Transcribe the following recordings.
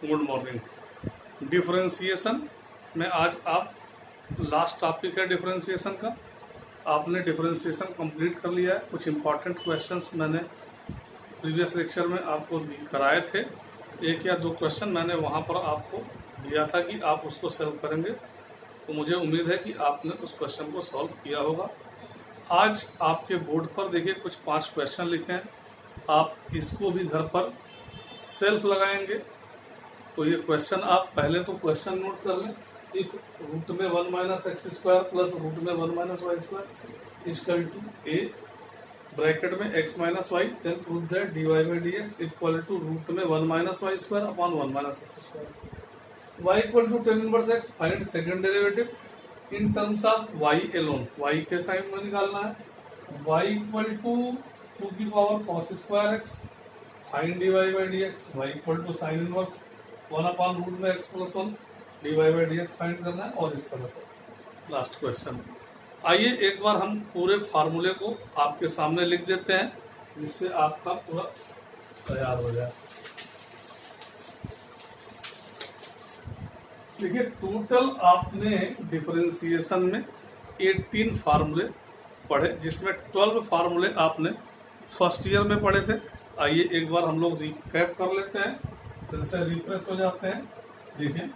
Good morning. Differentiation में आज आप लास्ट टॉपिक है डिफरेंशिएशन का। आपने डिफरेंशिएशन कंप्लीट कर लिया है। कुछ इंपॉर्टेंट क्वेश्चंस मैंने प्रीवियस लेक्चर में आपको कराए थे। एक या दो क्वेश्चन मैंने वहाँ पर आपको दिया था कि आप उसको सॉल्व करेंगे, तो मुझे उम्मीद है कि आपने उस क्वेश्चन को सॉल्व किया होगा। आज आपके बोर्ड पर देखिए कुछ 5 क्वेश्चन लिखे हैं, आप इसको भी घर पर सेल्फ लगाएंगे। तो ये क्वेश्चन आप पहले तो क्वेश्चन नोट कर लें। इफ रूट में 1 minus x square plus root में 1 minus y square equal to a bracket में x minus y, then prove that dy by d x equal to root में 1 minus y square upon 1 minus x square. y equal to tan inverse x, find second derivative in terms of y alone. y के साइन में निकालना है। y equal to 2 की power cos square x, find dy by d x. y equal to sine inverse 1 upon root में x plus 1 dy by d x find करना है। और इस तरह से लास्ट क्वेश्चन। आइए एक बार हम पूरे फार्मूले को आपके सामने लिख देते हैं, जिससे आपका पूरा तैयार हो जाए। देखिए टोटल आपने डिफरेंशिएशन में 18 फार्मूले पढ़े, जिसमें 12 फार्मूले आपने फर्स्ट ईयर में पढ़े थे। आइए एक बार हम लोग रिकैप कर लेते हैं, फिर से रिफ्रेश हो जाते हैं। देखिए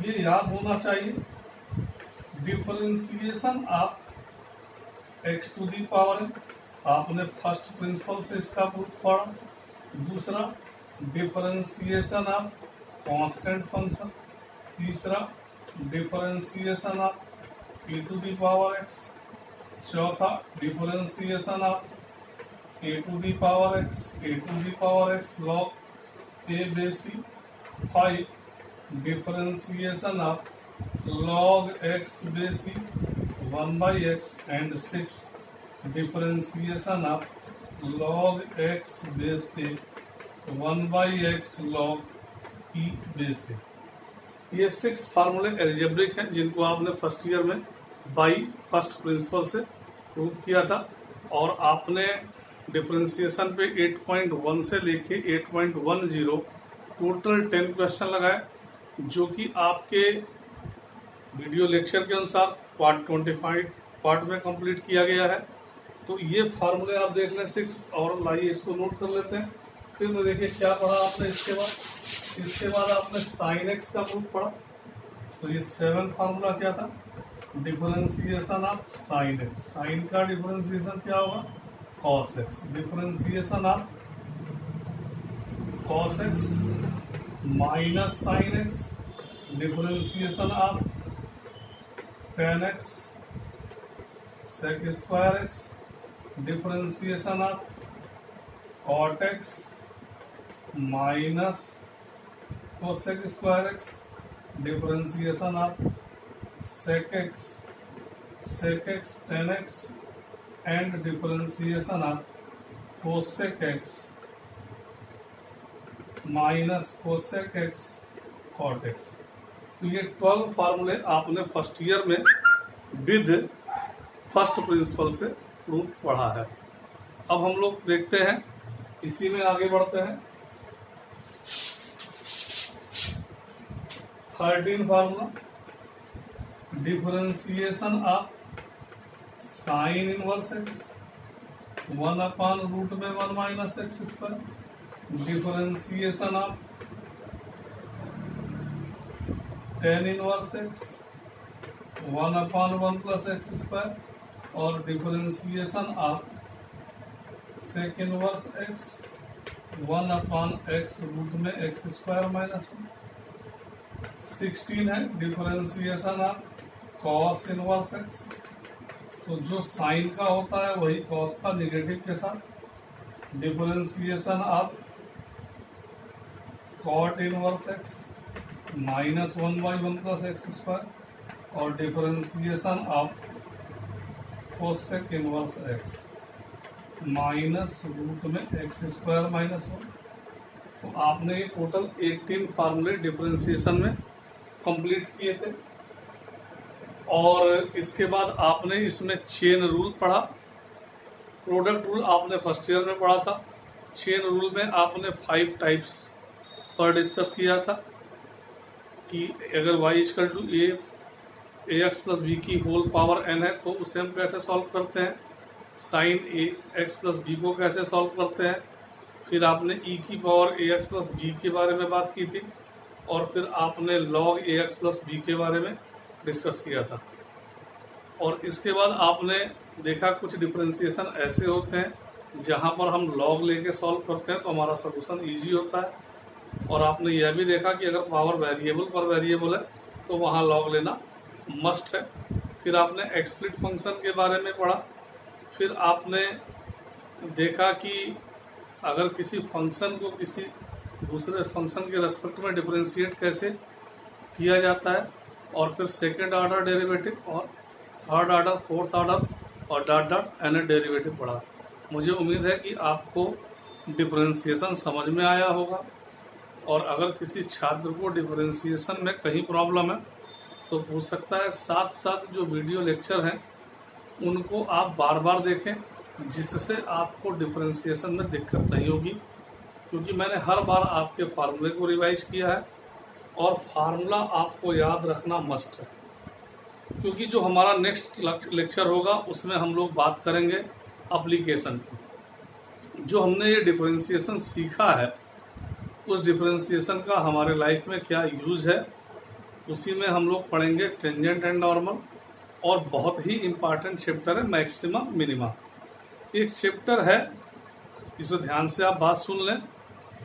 ये याद होना चाहिए, differentiation of x to the power n, आपने फर्स्ट प्रिंसिपल से इसका प्रूफ पढ़ा। दूसरा डिफरेंशिएशन ऑफ कांस्टेंट फंक्शन। तीसरा differentiation of e to the power x। चौथा differentiation of a to the power x log a base c। 5 differentiation of log x base c 1 by x. And 6 differentiation of log x base a 1 by x log e base a। ये 6 फार्मूले algebraic हैं, जिनको आपने first year में by first principle से prove किया था। और आपने डिफरेंशिएशन पे 8.1 से लेके 8.10 टोटल 10 क्वेश्चन लगाए, जो कि आपके वीडियो लेक्चर के अनुसार पार्ट 25 पार्ट में कंप्लीट किया गया है। तो ये फार्मूले आप देख लें 6, और लाइए इसको नोट कर लेते हैं। फिर तो देखिए क्या पढ़ा आपने इसके बाद आपने साइन एक्स का प्रूफ पढ़ा। तो ये 7 फार्मूला क्या था, differentiation of sine x. Sine का डिफरेंशिएशन क्या होगा, cos x. Differentiation of cos x minus sine x. Differentiation of tan x sec square x। Differentiation of cot x minus cosec square x। Differentiation of sec x tan x and differentiation of cosec x minus cosec x cot x। तो ये 12 फार्मूले आपने first year में with first principle से proof पढ़ा है। अब हम लोग देखते हैं, इसी में आगे बढ़ते हैं। 13 formula, differentiation of sine inverse x 1 upon root में 1 minus x square. Differentiation of tan inverse x 1 upon 1 plus x square. और differentiation of sec inverse x 1 upon x root में एक्स स्क्वायर माइनस 1। 16 है differentiation of cos inverse x। तो जो sign का होता है वही कॉस का निगेटिव के साथ। Differentiation of cot inverse x minus 1 by 1 plus x square. और differentiation of cosec inverse x minus root में एक्स स्क्वायर माइनस 1। तो आपने ये टोटल 18 फार्मूले डिफरेंशिएशन में कंप्लीट किए थे। और इसके बाद आपने इसमें चेन रूल पढ़ा। प्रोडक्ट रूल आपने फर्स्ट ईयर में पढ़ा था। चेन रूल में आपने 5 टाइप्स पर डिस्कस किया था कि अगर y equal to a x plus b की होल पावर n है तो उसे हम कैसे सॉल्व करते हैं, sine a x plus b को कैसे सॉल्व करते हैं। फिर आपने e की power a x plus b के बारे में बात की थी और फिर आपने log ए एक्स प्लस बी के बारे में डिस्कस किया था। और इसके बाद आपने देखा कुछ डिफरेंशिएशन ऐसे होते हैं जहाँ पर हम log लेके सॉल्व करते हैं तो हमारा सलूशन ईजी होता है। और आपने यह भी देखा कि अगर पावर वेरिएबल पर वेरिएबल है तो वहाँ log लेना मस्ट है। फिर आपने एक्सप्लिट फंक्शन के बारे में पढ़ा। फिर आपने देखा कि अगर किसी फंक्शन को किसी दूसरे फंक्शन के रेस्पेक्ट में डिफरेंशिएट कैसे किया जाता है। और फिर सेकेंड ऑर्डर डेरिवेटिव और थर्ड ऑर्डर, फोर्थ ऑर्डर और डॉट डॉट nth डेरिवेटिव पढ़ा। मुझे उम्मीद है कि आपको डिफरेंशिएशन समझ में आया होगा। और अगर किसी छात्र को डिफरेंशिएशन में कहीं प्रॉब्लम है तो पूछ सकता है। साथ साथ जो वीडियो लेक्चर हैं उनको आप बार बार देखें जिससे आपको डिफरेंशिएशन में दिक्कत नहीं होगी, क्योंकि मैंने हर बार आपके फार्मूले को रिवाइज किया है और फार्मूला आपको याद रखना मस्ट है। क्योंकि जो हमारा नेक्स्ट लेक्चर होगा उसमें हम लोग बात करेंगे एप्लीकेशन की। जो हमने ये डिफरेंशिएशन सीखा है उस डिफरेंशिएशन का हमारे लाइफ में क्या यूज है, उसी में हम लोग पढ़ेंगे टेंजेंट एंड नॉर्मल। और बहुत ही इम्पॉर्टेंट चैप्टर है मैक्सिमा मिनिमा। एक चैप्टर है, इसे ध्यान से आप बात सुन लें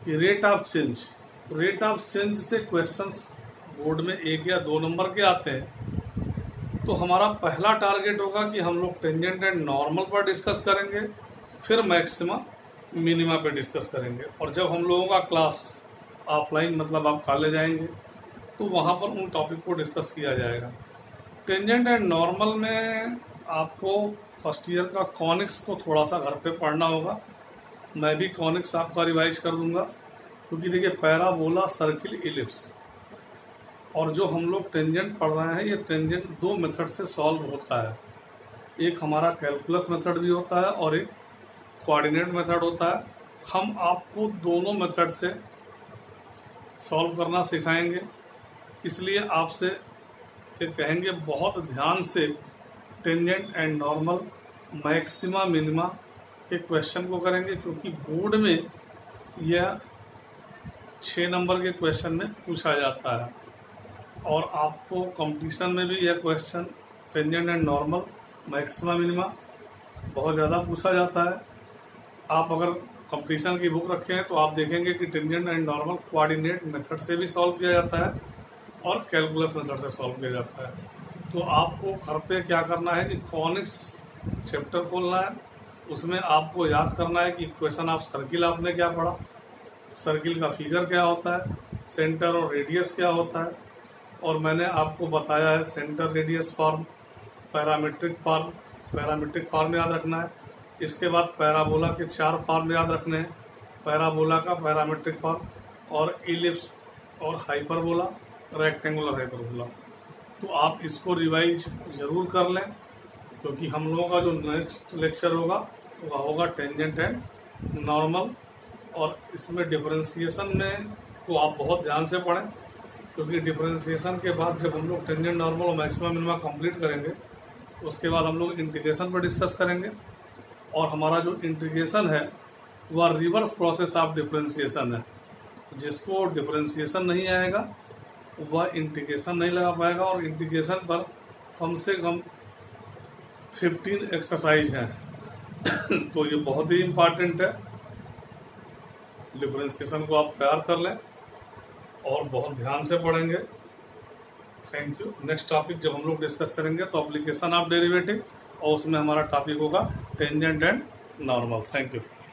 कि rate of change. Rate of change से क्वेश्चंस बोर्ड में 1 या 2 नंबर के आते हैं। तो हमारा पहला टारगेट होगा कि हम लोग टेंजेंट एंड नॉर्मल पर डिस्कस करेंगे, फिर मैक्सिमा मिनिमा पे डिस्कस करेंगे। और जब हम लोगों का क्लास ऑफलाइन मतलब आप कॉलेज आएंगे तो वहाँ पर उन टॉपिक को डिस्कस किया जाएगा। टेंजेंट एंड नॉर्मल में आपको फर्स्ट ईयर का कॉनिक्स को थोड़ा सा घर पे पढ़ना होगा। मैं भी कॉनिक्स आपका रिवाइज कर दूंगा, क्योंकि देखिए पैराबोला, सर्किल, इलिप्स और जो हम लोग टेंजेंट पढ़ रहे हैं ये टेंजेंट 2 मेथड से सॉल्व होता है। एक हमारा कैलकुलस मेथड भी होता है और एक कोऑर्डिनेट मेथड होता है। हम आपको दोनों मेथड से सॉल्व करना सिखाएंगे, इसलिए आपसे ये कहेंगे बहुत ध्यान से tangent and normal, maxima minima के क्वेश्चन को करेंगे, क्योंकि बोर्ड में यह 6 नंबर के क्वेश्चन में पूछा जाता है। और आपको कंपटीशन में भी यह question tangent and normal, maxima minima बहुत ज़्यादा पूछा जाता है। आप अगर कंपटीशन की बुक रखें तो आप देखेंगे कि tangent and normal coordinate method से भी सॉल्व किया जाता है और कैलकुलस मेथड से सॉल्व किया जाता है। तो आपको घर पे क्या करना है कि कॉनिक्स चैप्टर खोलना है, उसमें आपको याद करना है कि इक्वेशन ऑफ सर्किल आपने क्या पढ़ा, सर्किल का फिगर क्या होता है, सेंटर और रेडियस क्या होता है। और मैंने आपको बताया है centre radius form, parametric form याद रखना है। इसके बाद पैराबोला के 4 फॉर्म याद रखने हैं, पैराबोला का पैरामीट्रिक फॉर्म और इलिप्स और हाइपरबोला, रेक्टेंगुलर हाइपरबोला। तो आप इसको रिवाइज ज़रूर कर लें, क्योंकि हम लोगों का जो नेक्स्ट लेक्चर होगा वह होगा टेंजेंट एंड नॉर्मल। और इसमें डिफरेंशिएशन में तो आप बहुत ध्यान से पढ़ें, क्योंकि डिफरेंशिएशन के बाद जब हम लोग टेंजेंट नॉर्मल और मैक्सिमा मिनिमा कंप्लीट करेंगे उसके बाद हम लोग इंटीग्रेशन पर डिस्कस करेंगे। और हमारा जो इंटीग्रेशन है वह रिवर्स प्रोसेस ऑफ डिफरेंशिएशन है। जिसको डिफरेंशिएशन नहीं आएगा वह इंटीग्रेशन नहीं लगा पाएगा। और इंटीग्रेशन पर कम से कम 15 एक्सरसाइज हैं तो ये बहुत ही इम्पॉर्टेंट है। डिफरेंशिएशन को आप तैयार कर लें और बहुत ध्यान से पढ़ेंगे। Thank you. नेक्स्ट टॉपिक जब हम लोग डिस्कस करेंगे तो एप्लीकेशन ऑफ डेरिवेटिव, और उसमें हमारा टॉपिक होगा tangent and normal. Thank you.